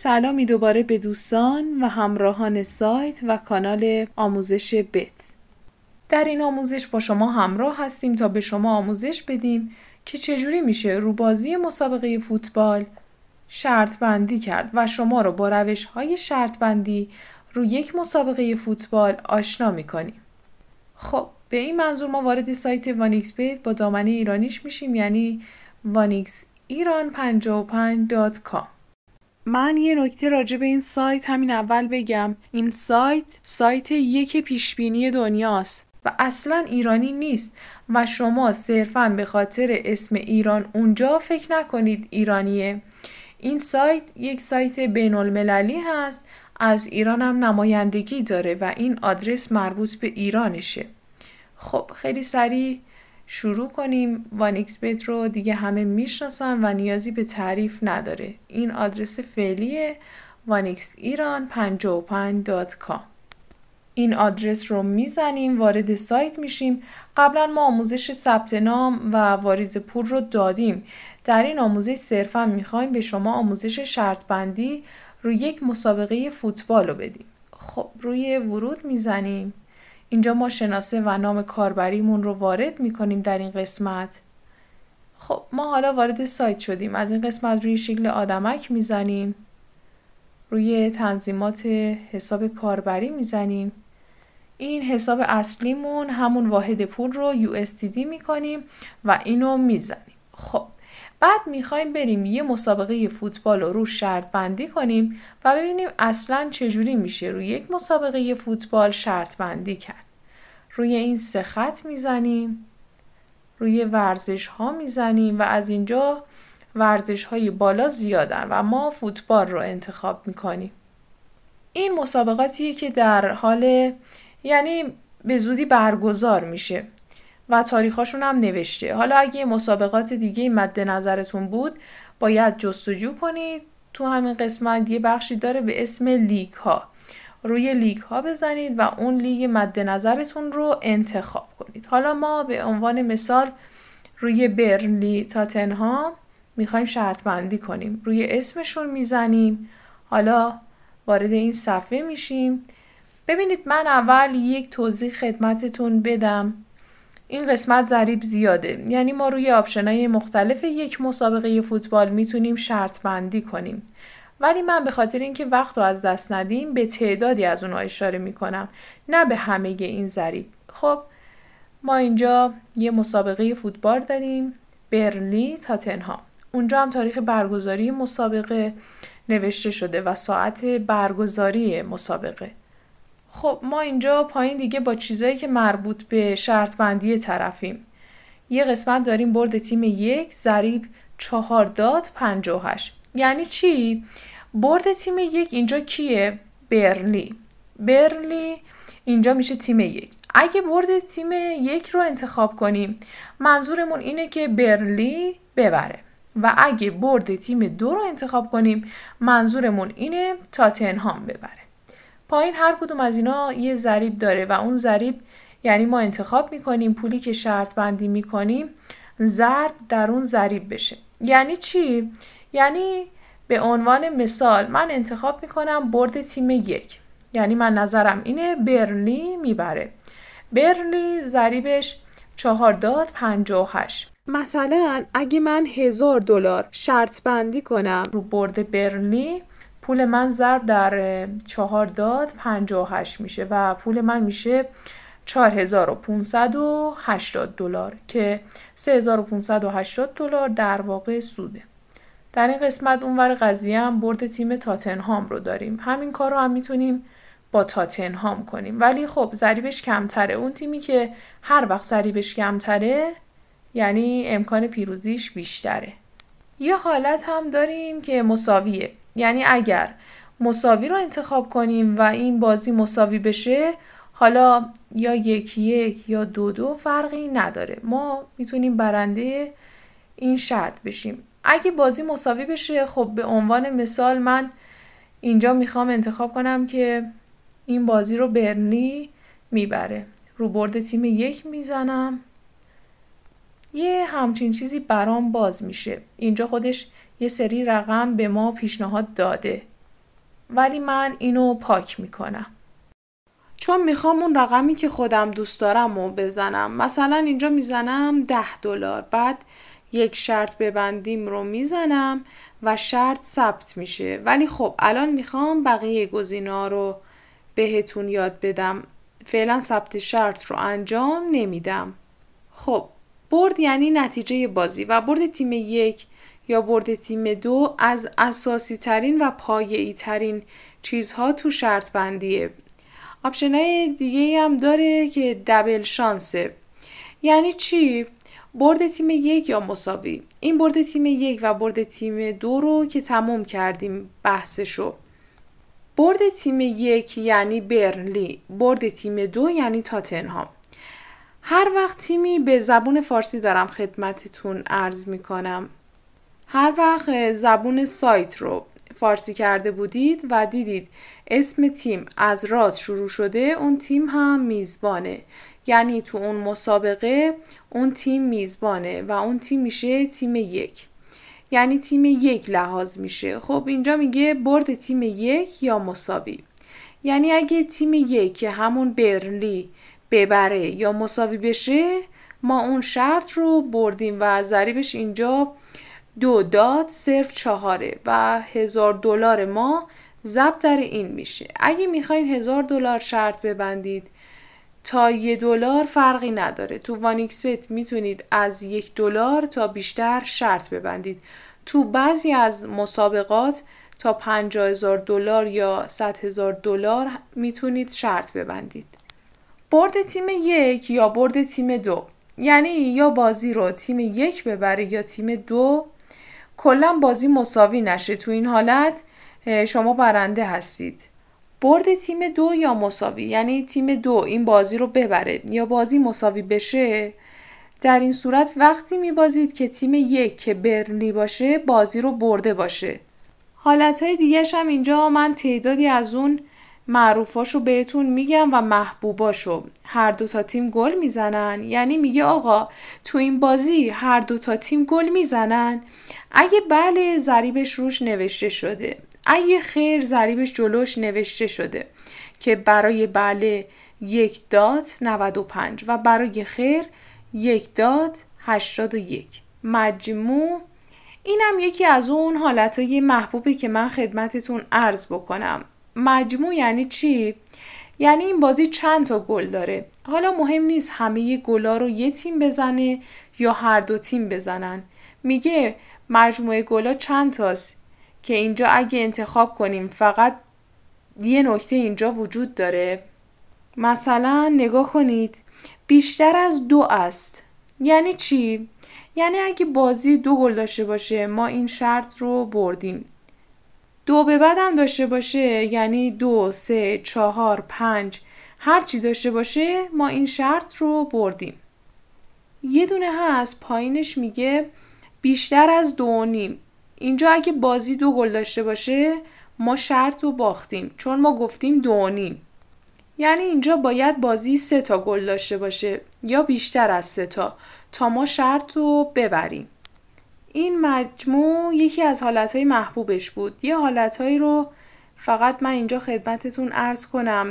سلامی دوباره به دوستان و همراهان سایت و کانال آموزش بت. در این آموزش با شما همراه هستیم تا به شما آموزش بدیم که چجوری میشه رو بازی مسابقه فوتبال شرط بندی کرد و شما رو با روش‌های شرط بندی رو یک مسابقه فوتبال آشنا میکنیم. خب به این منظور ما وارد سایت وانیکس بت با دامنه ایرانیش میشیم، یعنی vanixiran55.com. من یه نکته راجع به این سایت همین اول بگم. این سایت یک پیشبینی دنیاست و اصلا ایرانی نیست و شما صرفاً به خاطر اسم ایران اونجا فکر نکنید ایرانیه. این سایت یک سایت بین المللی هست، از ایران هم نمایندگی داره و این آدرس مربوط به ایرانشه. خب خیلی سریع شروع کنیم. وانیکس بت رو دیگه همه میشناسن و نیازی به تعریف نداره. این آدرس فعلی vanixiran55.com. این آدرس رو میزنیم، وارد سایت میشیم. قبلا ما آموزش ثبت نام و واریز پول رو دادیم. در این آموزش صرفا میخوایم به شما آموزش شرط بندی روی یک مسابقه فوتبال رو بدیم. خب روی ورود میزنیم. اینجا ما شناسه و نام کاربریمون رو وارد میکنیم در این قسمت. خب ما حالا وارد سایت شدیم. از این قسمت روی شکل آدمک میزنیم. روی تنظیمات حساب کاربری میزنیم. این حساب اصلیمون همون واحد پول رو USDT میکنیم و اینو میزنیم. خب بعد میخوایم بریم یه مسابقه فوتبال رو شرط بندی کنیم و ببینیم اصلاً چجوری میشه روی یک مسابقه فوتبال شرط بندی کرد. روی این 3 خط میزنیم، روی ورزش ها میزنیم و از اینجا ورزش های بالا زیادن و ما فوتبال رو انتخاب میکنیم. این مسابقاتیه که در حال به زودی برگزار میشه و تاریخاشون هم نوشته. حالا اگه مسابقات دیگه مد نظرتون بود باید جستجو کنید. تو همین قسمت یه بخشی داره به اسم لیگ ها. روی لیگ ها بزنید و اون لیگ مد نظرتون رو انتخاب کنید. حالا ما به عنوان مثال روی برنلی تاتنهام میخوایم شرط بندی کنیم. روی اسمشون میزنیم. حالا وارد این صفحه میشیم. ببینید من اول یک توضیح خدمتتون بدم. این قسمت ضریب زیاده، یعنی ما روی آپشن‌های مختلف یک مسابقه فوتبال میتونیم شرط بندی کنیم، ولی من به خاطر اینکه وقت رو از دست ندیم به تعدادی از اونها اشاره میکنم، نه به همه این ضریب. خب ما اینجا یه مسابقه فوتبال داریم، برنلی تاتنهام. اونجا هم تاریخ برگزاری مسابقه نوشته شده و ساعت برگزاری مسابقه. خب ما اینجا پایین دیگه با چیزایی که مربوط به شرط بندی طرفیم. یه قسمت داریم برد تیم 1 ضریب 4.58. یعنی چی؟ برد تیم 1 اینجا کیه؟ برنلی اینجا میشه تیم 1. اگه برد تیم 1 رو انتخاب کنیم منظورمون اینه که برنلی ببره و اگه برد تیم 2 رو انتخاب کنیم منظورمون اینه تاتنهام ببره. پایین هر کدوم از اینا یه ضریب داره و اون ضریب یعنی ما انتخاب میکنیم پولی که شرط بندی میکنیم ضرب در اون ضریب بشه. یعنی چی؟ یعنی به عنوان مثال من انتخاب میکنم برد تیم 1، یعنی من نظرم اینه برنلی میبره. برنلی ضریبش 4.58. مثلا اگه من $1000 شرط بندی کنم رو برد برنلی، پول من ضرب در 4.58 میشه و پول من میشه $4580 که $3580 در واقع سوده. در این قسمت اونور قضیه هم برد تیم تاتنهام رو داریم. همین کار رو هم میتونیم با تاتنهام کنیم، ولی خب ضریبش کمتره. اون تیمی که هر وقت ضریبش کمتره یعنی امکان پیروزیش بیشتره. یه حالت هم داریم که مساویه، یعنی اگر مساوی رو انتخاب کنیم و این بازی مساوی بشه، حالا یا 1-1 یا 2-2 فرقی نداره، ما میتونیم برنده این شرط بشیم. اگه بازی مساوی بشه، خب به عنوان مثال من اینجا میخوام انتخاب کنم که این بازی رو برنلی میبره. رو برد تیم 1 میزنم، یه همچین چیزی برام باز میشه. اینجا خودش یه سری رقم به ما پیشنهاد داده. ولی من اینو پاک میکنم. چون میخوام اون رقمی که خودم دوست دارم رو بزنم. مثلا اینجا میزنم $10. بعد یک شرط ببندیم رو میزنم و شرط ثبت میشه. ولی خب الان میخوام بقیه گزینه‌ها رو بهتون یاد بدم. فعلا ثبت شرط رو انجام نمیدم. خب برد یعنی نتیجه بازی و برد تیم 1 یا برد تیم 2 از اساسی ترین و پایه‌ای ترین چیزها تو شرط بندیه. آپشن‌های دیگه هم داره که دبل شانسه. یعنی چی؟ برد تیم 1 یا مساوی. این برد تیم 1 و برد تیم 2 رو که تموم کردیم بحثشو. برد تیم 1 یعنی برنلی، برد تیم 2 یعنی تاتنهام. هر وقت تیمی به زبون فارسی دارم خدمتتون عرض میکنم. هر وقت زبون سایت رو فارسی کرده بودید و دیدید اسم تیم از راست شروع شده، اون تیم هم میزبانه. یعنی تو اون مسابقه اون تیم میزبانه و اون تیم میشه تیم 1. یعنی تیم 1 لحاظ میشه. خب اینجا میگه برد تیم 1 یا مساوی. یعنی اگه تیم 1 که همون برنلی ببره یا مساوی بشه، ما اون شرط رو بردیم و ضریبش اینجا 2.04 و $1000 ما ضرب در این میشه. اگه میخواین $1000 شرط ببندید تا $1 فرقی نداره. تو وانیکس میتونید از $1 تا بیشتر شرط ببندید. تو بعضی از مسابقات تا $50,000 یا $100,000 میتونید شرط ببندید. برد تیم 1 یا برد تیم 2 یعنی یا بازی رو تیم 1 ببره یا تیم 2. کلا بازی مساوی نشه. تو این حالت شما برنده هستید. برد تیم 2 یا مساوی یعنی تیم 2 این بازی رو ببره یا بازی مساوی بشه. در این صورت وقتی میبازید که تیم 1 که برنلی باشه بازی رو برده باشه. حالتهای دیگه‌ش هم اینجا من تعدادی از اون معروفاشو بهتون میگم و محبوباشو. هر دو تا تیم گل میزنن، یعنی میگه آقا تو این بازی هر دو تا تیم گل میزنن. اگه بله ضریبش روش نوشته شده، اگه خیر ضریبش جلوش نوشته شده که برای بله 1.95 و برای خیر 1.81 مجموع. اینم یکی از اون حالتهای محبوبی که من خدمتتون عرض بکنم. مجموع یعنی چی؟ یعنی این بازی چند تا گل داره. حالا مهم نیست همه گلا رو یه تیم بزنه یا هر دو تیم بزنن. میگه مجموع گلا چند تاست که اینجا اگه انتخاب کنیم فقط یه نکته اینجا وجود داره. مثلا نگاه کنید بیشتر از 2 است. یعنی چی؟ یعنی اگه بازی 2 گل داشته باشه ما این شرط رو بردیم. 2 به بعد هم داشته باشه یعنی 2، 3، 4، 5 هر چی داشته باشه ما این شرط رو بردیم. یه دونه هست پایینش میگه بیشتر از 2.5. اینجا اگه بازی 2 گل داشته باشه ما شرط رو باختیم چون ما گفتیم 2.5. یعنی اینجا باید بازی 3 تا گل داشته باشه یا بیشتر از 3 تا ما شرط رو ببریم. این مجموع یکی از حالتهای محبوبش بود. یه حالتهایی رو فقط من اینجا خدمتتون عرض کنم.